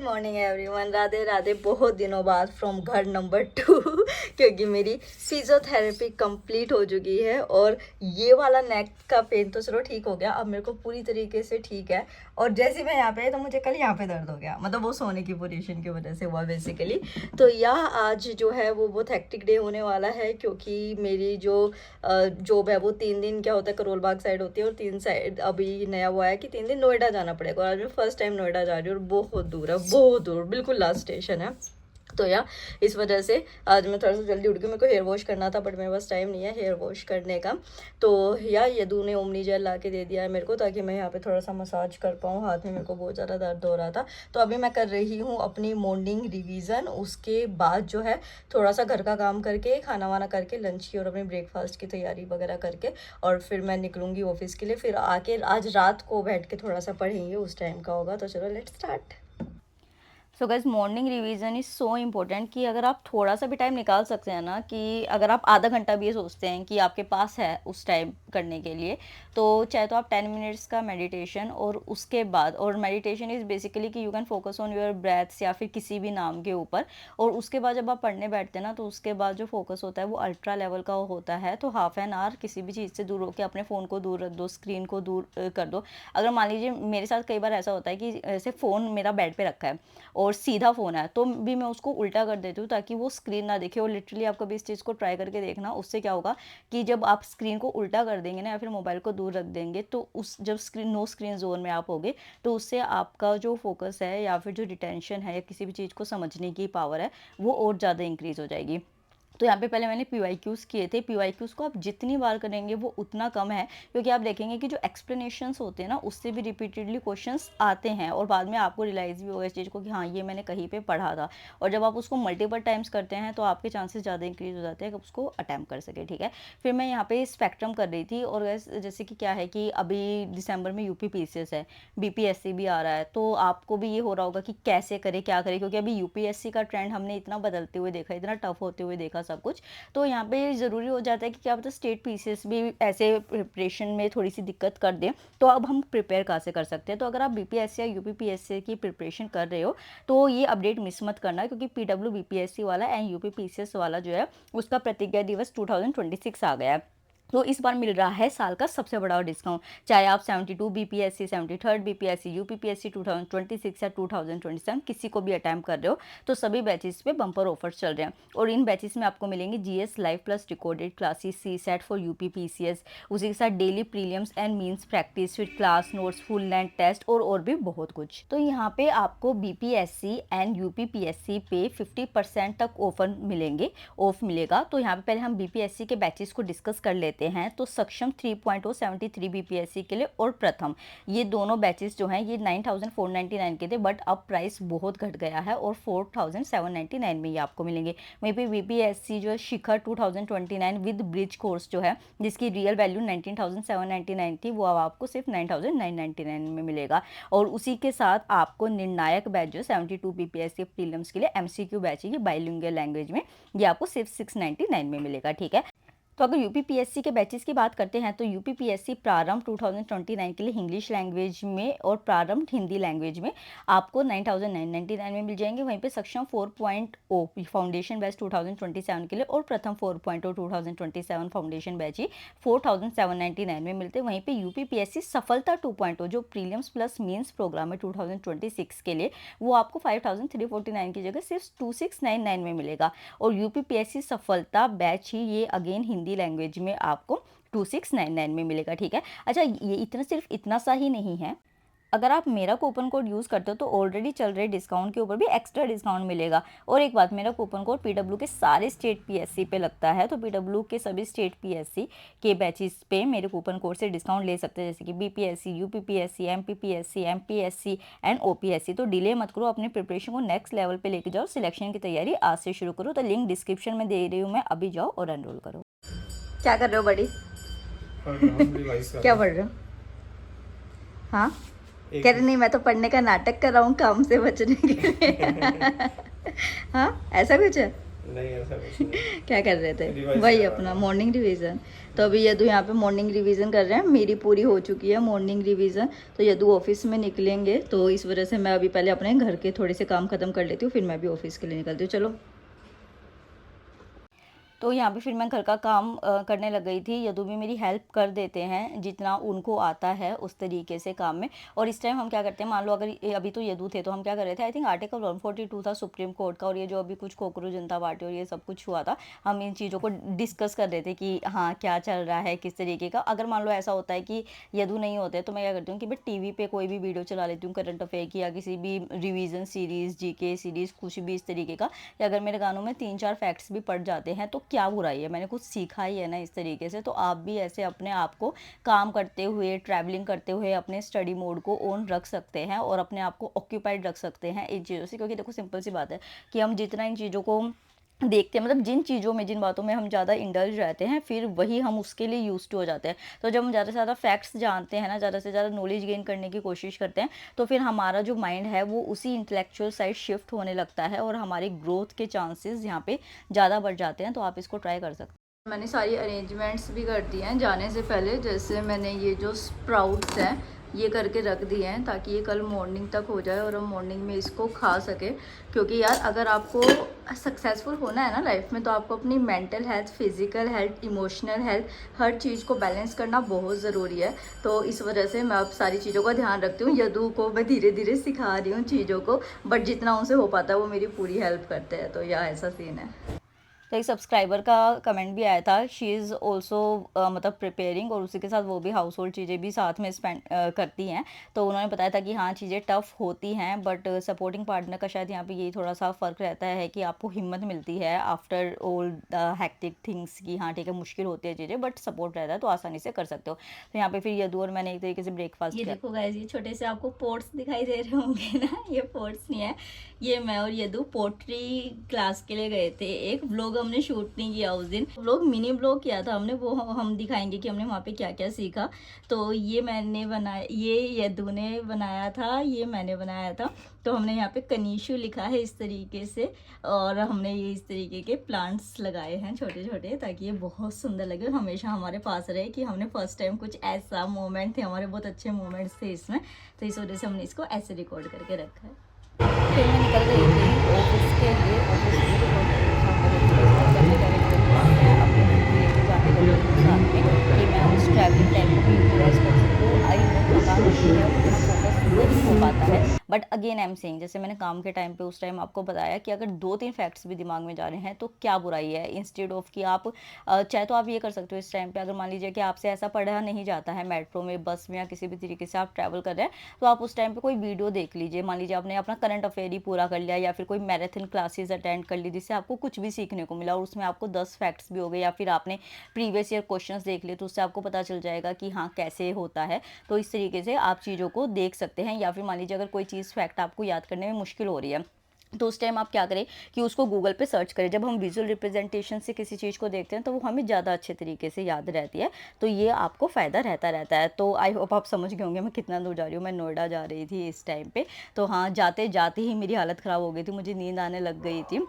Morning everyone, Radhe Radhe. बहुत दिनों बाद फ्रॉम घर नंबर 2 क्योंकि मेरी फिजियोथेरेपी कंप्लीट हो चुकी है और ये वाला नेक का पेन तो चलो ठीक हो गया, अब मेरे को पूरी तरीके से ठीक है। और जैसे मैं यहाँ पे तो मुझे कल यहाँ पे दर्द हो गया, मतलब वो सोने की पोजीशन की वजह से हुआ बेसिकली। तो यह आज जो है वो बहुत हेक्टिक डे होने वाला है क्योंकि मेरी जो जॉब है वो 3 दिन क्या होता है करोल बाग साइड होती है और 3 साइड अभी नया हुआ है कि 3 दिन नोएडा जाना पड़ेगा। और आज मैं फर्स्ट टाइम नोएडा जा रही हूँ और बहुत दूर है, बहुत दूर, बिल्कुल लास्ट स्टेशन है। तो या इस वजह से आज मैं थोड़ा सा जल्दी उठ गई। मेरे को हेयर वॉश करना था बट मेरे पास टाइम नहीं है हेयर वॉश करने का। तो या यदू ने ओमनी जेल ला के दे दिया है मेरे को ताकि मैं यहाँ पे थोड़ा सा मसाज कर पाऊँ। हाथ में मेरे को बहुत ज़्यादा दर्द हो रहा था। तो अभी मैं कर रही हूँ अपनी मॉर्निंग रिवीजन। उसके बाद जो है थोड़ा सा घर का काम करके, खाना वाना करके, लंच की और अपने ब्रेकफास्ट की तैयारी वगैरह करके और फिर मैं निकलूँगी ऑफिस के लिए। फिर आके आज रात को बैठ के थोड़ा सा पढ़ेंगे, उस टाइम का होगा। तो चलो let's start. So guys, morning revision is so important कि अगर आप थोड़ा सा भी टाइम निकाल सकते हैं ना, कि अगर आप आधा घंटा भी ये सोचते हैं कि आपके पास है उस टाइम करने के लिए, तो चाहे तो आप 10 मिनट्स का मेडिटेशन और उसके बाद, और मेडिटेशन इज़ बेसिकली कि you can focus on your breaths या फिर किसी भी नाम के ऊपर। और उसके बाद जब आप पढ़ने बैठते हैं ना, तो उसके बाद जो फोकस होता है वो अल्ट्रा लेवल का होता है। तो हाफ एन आवर किसी भी चीज़ से दूर होकर अपने फ़ोन को दूर रख दो, स्क्रीन को दूर कर दो। अगर मान लीजिए मेरे साथ कई बार ऐसा होता है कि ऐसे फ़ोन मेरा बेड पे रखा है और सीधा फ़ोन है, तो भी मैं उसको उल्टा कर देती हूँ ताकि वो स्क्रीन ना देखे। और लिटरली आप कभी इस चीज़ को ट्राई करके देखना, उससे क्या होगा कि जब आप स्क्रीन को उल्टा कर देंगे ना या फिर मोबाइल को दूर रख देंगे, तो उस जब स्क्रीन नो स्क्रीन जोन में आप होगे, तो उससे आपका जो फोकस है या फिर जो रिटेंशन है या किसी भी चीज़ को समझने की पावर है वो और ज़्यादा इंक्रीज़ हो जाएगी। तो यहाँ पे पहले मैंने PYQs किए थे। PYQs को आप जितनी बार करेंगे वो उतना कम है, क्योंकि आप देखेंगे कि जो एक्सप्लेनेशंस होते हैं ना उससे भी रिपीटेडली क्वेश्चंस आते हैं और बाद में आपको रियलाइज़ भी होगा इस चीज़ को कि हाँ ये मैंने कहीं पे पढ़ा था। और जब आप उसको मल्टीपल टाइम्स करते हैं तो आपके चांसेस ज़्यादा इंक्रीज़ हो जाते हैं कि आप उसको अटैम्प्ट कर सके। ठीक है, फिर मैं यहाँ पे स्पेक्ट्रम कर रही थी। और जैसे कि क्या है कि अभी दिसंबर में UP PCS है, BPSC भी आ रहा है, तो आपको भी ये हो रहा होगा कि कैसे करें, क्या करें, क्योंकि अभी UPSC का ट्रेंड हमने इतना बदलते हुए देखा, इतना टफ होते हुए देखा सब कुछ। तो यहाँ पे ज़रूरी हो जाता है कि क्या पता स्टेट PCS भी ऐसे प्रिपरेशन में थोड़ी सी दिक्कत कर दें, तो अब हम प्रिपेयर कहाँ से कर सकते हैं। तो अगर आप BPSC या UP PSC की प्रिपरेशन कर रहे हो तो ये अपडेट मिस मत करना, क्योंकि PW BPSC वाला एंड UP PCS वाला जो है उसका प्रतिज्ञा दिवस 2026 आ गया है। तो इस बार मिल रहा है साल का सबसे बड़ा डिस्काउंट। चाहे आप 72 BPSC, 73rd BPSC, UP PSC 2026 या 2027 किसी को भी अटैम्प्ट कर रहे हो, तो सभी बैचेस पे बम्पर ऑफर्स चल रहे हैं। और इन बैचेस में आपको मिलेंगे GS live plus recorded classes, CSAT फॉर UP PCS, उसी के साथ daily prelims and mains practice with class notes, full length test और भी बहुत कुछ। तो यहाँ पे आपको BPSC एंड UP PSC पे 50% तक ऑफर मिलेंगे, ऑफ मिलेगा। तो यहाँ पे पहले हम BPSC के बैचेस को डिस्कस कर लेते हैं। तो सक्षम 3.0 73 BPSC के लिए और प्रथम, ये दोनों बैचेस जो हैं ये 9499 के थे, बट अब प्राइस बहुत घट गया है और 4799 में ये आपको मिलेंगे। वहीं पे BPSC जो है शिखर 2029 विद ब्रिज कोर्स जो है, जिसकी रियल वैल्यू 19799 थी, वो अब आपको सिर्फ 9999 में मिलेगा। और उसी के साथ आपको निर्णायक बैच जो 72 BPSC प्रीलिम्स के लिए MCQ बैच है, ये बाइलिंगुअल लैंग्वेज में, ये आपको सिर्फ 699 में मिलेगा। ठीक है, तो अगर UP PSC के बैचेस की बात करते हैं तो UP PSC प्रारंभ 2029 के लिए इंग्लिश लैंग्वेज में और प्रारंभ हिंदी लैंग्वेज में आपको 9999 में मिल जाएंगे। वहीं पे सक्षम 4.0 फाउंडेशन बैच 2027 के लिए और प्रथम 4.0 2027 फाउंडेशन बैच ही 4799 में मिलते हैं। वहीं पे UP PSC सफलता 2.0 जो प्रीलिम्स प्लस मीन्स प्रोग्राम है 2026 के लिए, वो आपको 5349 की जगह सिर्फ 2699 में मिलेगा। और UP PSC सफलता बैच ही ये अगेन हिंदी लैंग्वेज में आपको 2699 में मिलेगा। ठीक है, अच्छा ये सिर्फ इतना सा ही नहीं है, अगर आप मेरा कूपन कोड यूज़ करते हो तो ऑलरेडी चल रहे डिस्काउंट के ऊपर भी एक्स्ट्रा डिस्काउंट मिलेगा। और एक बात, मेरा कूपन कोड PW के सारे स्टेट PSC पे लगता है, तो PW के सभी स्टेट PSC के बैचेस पे मेरे कूपन कोड से डिस्काउंट ले सकते हैं, जैसे कि BPSC, UP PSC, MP PSC, MPSC and OPSC। तो डिले मत करो, अपने प्रिपरेशन को नेक्स्ट लेवल पे लेके जाओ, सिलेक्शन की तैयारी आज से शुरू करो। तो लिंक डिस्क्रिप्शन में दे रही हूँ मैं, अभी जाओ और एनरोल करो। क्या कर रहे हो बड़ी? क्या पढ़ रहे हो? हाँ, कह रहे नहीं मैं तो पढ़ने का नाटक कर रहा हूँ काम से बचने के लिए। हाँ, ऐसा कुछ है? नहीं ऐसा कुछ नहीं। क्या कर रहे थे? रिवाइज वही कर रहा अपना था। Morning revision. तो अभी यदु यहाँ पे मॉर्निंग रिवीजन कर रहे हैं, मेरी पूरी हो चुकी है मॉर्निंग रिवीजन। तो यदु ऑफिस में निकलेंगे, तो इस वजह से मैं अभी पहले अपने घर के थोड़े से काम खत्म कर लेती हूँ, फिर मैं भी ऑफिस के लिए निकलती हूँ। चलो। तो यहाँ पे फिर मैं घर का काम करने लग गई थी। यदु भी मेरी हेल्प कर देते हैं जितना उनको आता है उस तरीके से काम में। और इस टाइम हम क्या करते हैं, मान लो अगर अभी तो यदु थे तो हम क्या कर रहे थे, आई थिंक आर्टिकल 142 था सुप्रीम कोर्ट का, और ये जो अभी कुछ कोकरोच जनता पार्टी और ये सब कुछ हुआ था, हम इन चीज़ों को डिस्कस कर रहे थे कि हाँ क्या चल रहा है किस तरीके का। अगर मान लो ऐसा होता है कि यदु नहीं होते तो मैं क्या करती हूँ कि मैं टीवी पे कोई भी वीडियो चला लेती हूँ करंट अफेयर की, या किसी भी रिवीजन सीरीज़, जीके सीरीज़, कुछ भी इस तरीके का। या अगर मेरे गानों में 3-4 फैक्ट्स भी पड़ जाते हैं तो क्या बुराई है, मैंने कुछ सीखा ही है ना इस तरीके से। तो आप भी ऐसे अपने आप को काम करते हुए, ट्रैवलिंग करते हुए अपने स्टडी मोड को ऑन रख सकते हैं और अपने आप को ऑक्यूपाइड रख सकते हैं इन चीज़ों से। क्योंकि देखो सिंपल सी बात है कि हम जितना इन चीज़ों को देखते हैं, मतलब जिन चीज़ों में, जिन बातों में हम ज़्यादा इंडल्ज रहते हैं, फिर वही हम उसके लिए यूज टू हो जाते हैं। तो जब हम ज़्यादा से ज़्यादा फैक्ट्स जानते हैं ना, ज़्यादा से ज़्यादा नॉलेज गेन करने की कोशिश करते हैं, तो फिर हमारा जो माइंड है वो उसी इंटेलेक्चुअल साइड शिफ्ट होने लगता है और हमारी ग्रोथ के चांसेस यहाँ पे ज़्यादा बढ़ जाते हैं। तो आप इसको ट्राई कर सकते हैं। मैंने सारी अरेंजमेंट्स भी कर दी हैं जाने से पहले। जैसे मैंने ये जो स्प्राउट्स हैं ये करके रख दिए हैं ताकि ये कल मॉर्निंग तक हो जाए और हम मॉर्निंग में इसको खा सके। क्योंकि यार अगर आपको सक्सेसफुल होना है ना लाइफ में, तो आपको अपनी mental health, physical health, emotional health, हर चीज़ को बैलेंस करना बहुत ज़रूरी है। तो इस वजह से मैं अब सारी चीज़ों का ध्यान रखती हूँ। यदु को मैं धीरे धीरे सिखा रही हूँ चीज़ों को, बट जितना उनसे हो पाता है वो मेरी पूरी हेल्प करते हैं। तो यह ऐसा सीन है। तो एक सब्सक्राइबर का कमेंट भी आया था, शी इज़ ऑल्सो मतलब प्रिपेयरिंग, और उसी के साथ वो भी हाउस होल्ड चीज़ें भी साथ में स्पेंड करती हैं। तो उन्होंने बताया था कि हाँ चीज़ें टफ़ होती हैं, बट सपोर्टिंग पार्टनर का शायद यहाँ पे यही थोड़ा सा फ़र्क रहता है कि आपको हिम्मत मिलती है after all the hectic things की। हाँ ठीक है, मुश्किल होती है चीज़ें, बट सपोर्ट रहता है तो आसानी से कर सकते हो। तो यहाँ पे फिर यदु और मैंने एक तरीके से ब्रेकफास्ट किया। देखो गाइस, ये छोटे से आपको पोर्ट्स दिखाई दे रहे होंगे ना, ये पोर्ट्स नहीं है, ये मैं और यदु पोट्री क्लास के लिए गए थे। एक व्लॉग हमने शूट नहीं किया उस दिन, व्लॉग मिनी व्लॉग किया था हमने, वो हम दिखाएंगे कि हमने वहाँ पे क्या क्या सीखा। तो ये मैंने बनाया, ये यदु ने बनाया था, ये मैंने बनाया था। तो हमने यहाँ पे कनीशु लिखा है इस तरीके से, और हमने ये इस तरीके के प्लांट्स लगाए हैं छोटे छोटे, ताकि ये बहुत सुंदर लगे और हमेशा हमारे पास रहे। कि हमने फर्स्ट टाइम कुछ ऐसा मोमेंट थे, हमारे बहुत अच्छे मोमेंट्स थे इसमें, तो इस वजह से हमने इसको ऐसे रिकॉर्ड करके रखा है। फिर मैं निकल गई थी ऑफिस के लिए। ऑफिस में अपने लेके जाने लगी हूँ साथ में, कि मैं उस ट्रैवलिंग टाइम को भी यूटिलाइज कर सकूँ। आई नो थकान होती है, उतना फोकस नहीं हो पाता है, but again I am saying, जैसे मैंने काम के टाइम पे उस टाइम आपको बताया कि अगर 2-3 फैक्ट्स भी दिमाग में जा रहे हैं तो क्या बुराई है। इंस्टेड ऑफ कि आप चाहे तो आप ये कर सकते हो इस टाइम पे, अगर मान लीजिए कि आपसे ऐसा पढ़ा नहीं जाता है मेट्रो में, बस में, या किसी भी तरीके से आप ट्रैवल कर रहे हैं, तो आप उस टाइम पे कोई वीडियो देख लीजिए। मान लीजिए आपने अपना करंट अफेयर ही पूरा कर लिया, या फिर कोई मैराथन क्लासेस अटेंड कर ली जिससे आपको कुछ भी सीखने को मिला और उसमें आपको 10 फैक्ट्स भी हो गए, या फिर आपने प्रीवियस ईयर क्वेश्चंस देख लिए तो उससे आपको पता चल जाएगा कि हाँ कैसे होता है। तो इस तरीके से आप चीज़ों को देख सकते हैं। या फिर मान लीजिए अगर कोई चीज़ फैक्ट आपको याद करने में मुश्किल हो रही है, तो उस टाइम आप क्या करें कि उसको गूगल पे सर्च करें। जब हम विजुअल रिप्रेजेंटेशन से किसी चीज़ को देखते हैं तो वो हमें ज़्यादा अच्छे तरीके से याद रहती है। तो ये आपको फ़ायदा रहता है। तो आई होप आप समझ गए होंगे मैं कितना दूर जा रही हूँ। मैं नोएडा जा रही थी इस टाइम पे। तो हाँ, जाते जाते ही मेरी हालत ख़राब हो गई थी, मुझे नींद आने लग गई थी।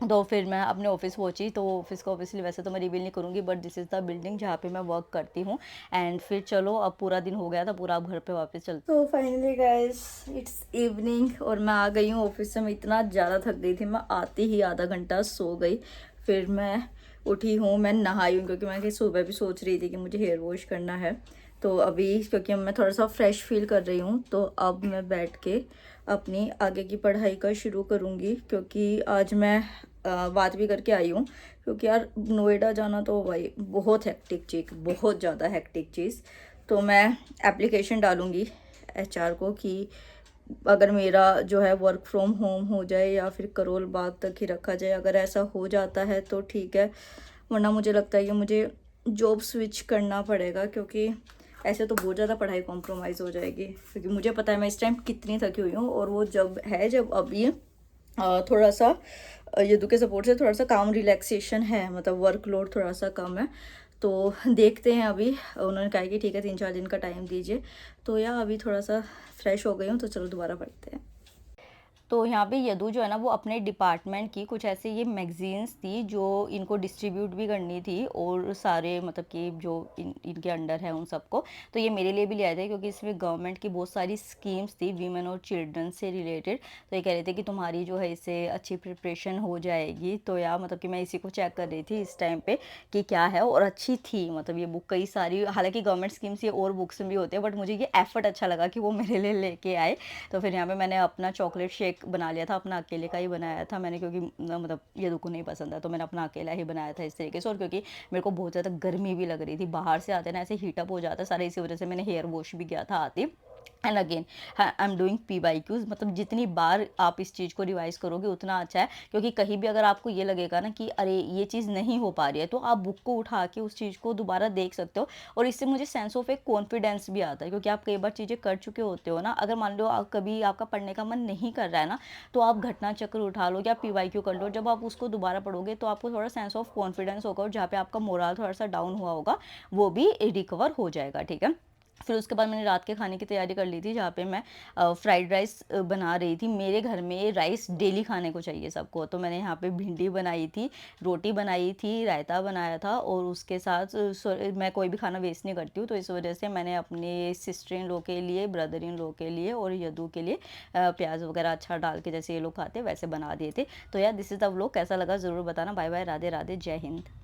तो फिर मैं अपने ऑफिस पहुंची। तो ऑफिस को ऑब्वियसली वैसे तो मैं रिवील नहीं करूँगी, but this is the building जहाँ पे मैं वर्क करती हूँ। एंड फिर चलो, अब पूरा दिन हो गया था पूरा, अब घर पे वापस चलते। तो फाइनली गाइस, इट्स इवनिंग और मैं आ गई हूँ ऑफिस से। मैं इतना ज़्यादा थक गई थी, मैं आते ही आधा घंटा सो गई। फिर मैं उठी हूँ, मैं नहाई हूँ, क्योंकि मैं सुबह भी सोच रही थी कि मुझे हेयर वॉश करना है। तो अभी क्योंकि मैं थोड़ा सा फ्रेश फील कर रही हूँ, तो अब मैं बैठ के अपनी आगे की पढ़ाई का शुरू करूँगी। क्योंकि आज मैं बात भी करके आई हूँ, क्योंकि यार नोएडा जाना तो भाई बहुत हेक्टिक चीज़, बहुत ज़्यादा हेक्टिक चीज़। तो मैं एप्लीकेशन डालूँगी एचआर को कि अगर मेरा जो है वर्क फ्रॉम होम हो जाए या फिर करोल बाग तक ही रखा जाए। अगर ऐसा हो जाता है तो ठीक है, वरना मुझे लगता है कि मुझे जॉब स्विच करना पड़ेगा। क्योंकि ऐसे तो बहुत ज़्यादा पढ़ाई कॉम्प्रोमाइज़ हो जाएगी, क्योंकि मुझे पता है मैं इस टाइम कितनी थकी हुई हूँ। और वो जब अभी थोड़ा सा यदु के सपोर्ट से थोड़ा सा काम रिलैक्सेशन है, मतलब वर्कलोड थोड़ा सा कम है। तो देखते हैं। अभी उन्होंने कहा कि ठीक है 3-4 दिन का टाइम दीजिए। तो या अभी थोड़ा सा फ्रेश हो गई हूँ, तो चलो दोबारा पढ़ते हैं। तो यहाँ पे यदु जो है ना वो अपने डिपार्टमेंट की कुछ ऐसे ये मैगजीन्स थी जो इनको डिस्ट्रीब्यूट भी करनी थी, और सारे मतलब कि जो इनके अंडर है उन सबको। तो ये मेरे लिए भी ले आए थे क्योंकि इसमें गवर्नमेंट की बहुत सारी स्कीम्स थी वीमेन और चिल्ड्रन से रिलेटेड। तो ये कह रहे थे कि तुम्हारी जो है इससे अच्छी प्रिपरेशन हो जाएगी। तो यार मतलब कि मैं इसी को चेक कर रही थी इस टाइम पे कि क्या है, और अच्छी थी मतलब ये बुक कई सारी, हालांकि गवर्नमेंट स्कीम्स ये और बुक्स भी होते हैं, बट मुझे ये एफर्ट अच्छा लगा कि वो मेरे लिए लेके आए। तो फिर यहाँ पे मैंने अपना चॉकलेट शेक बना लिया था, अपना अकेले का ही बनाया था मैंने, क्योंकि मतलब ये को नहीं पसंद है, तो मैंने अपना अकेला ही बनाया था इस तरीके से। और क्योंकि मेरे को बहुत ज़्यादा गर्मी भी लग रही थी, बाहर से आते ना ऐसे हीटअप हो जाता है सारे, इसी वजह से मैंने हेयर वॉश भी किया था आती। And again I am doing PYQs, मतलब जितनी बार आप इस चीज़ को रिवाइज करोगे उतना अच्छा है, क्योंकि कहीं भी अगर आपको ये लगेगा ना कि अरे ये चीज़ नहीं हो पा रही है, तो आप बुक को उठा के उस चीज़ को दोबारा देख सकते हो। और इससे मुझे सेंस ऑफ एक कॉन्फिडेंस भी आता है, क्योंकि आप कई बार चीज़ें कर चुके होते हो ना। अगर मान लो कभी आपका पढ़ने का मन नहीं कर रहा है ना, तो आप घटना चक्र उठा लो या PYQ कर लो, जब आप उसको दोबारा पढ़ोगे तो आपको थोड़ा सेंस ऑफ कॉन्फिडेंस होगा, और जहाँ पे आपका मोरल थोड़ा सा डाउन हुआ होगा वो भी रिकवर हो जाएगा, ठीक है। फिर उसके बाद मैंने रात के खाने की तैयारी कर ली थी, जहाँ पे मैं फ्राइड राइस बना रही थी। मेरे घर में राइस डेली खाने को चाहिए सबको, तो मैंने यहाँ पे भिंडी बनाई थी, रोटी बनाई थी, रायता बनाया था, और उसके साथ मैं कोई भी खाना वेस्ट नहीं करती हूँ, तो इस वजह से मैंने अपने सिस्टर इन लो के लिए, ब्रदर इन लो के लिए और यदु के लिए प्याज वगैरह अच्छा डाल के जैसे ये लोग खाते हैं वैसे बना दिए थे। तो यार दिस इज़ द व्लॉग, कैसा लगा ज़रूर बताना। बाय बाय, राधे राधे, जय हिंद।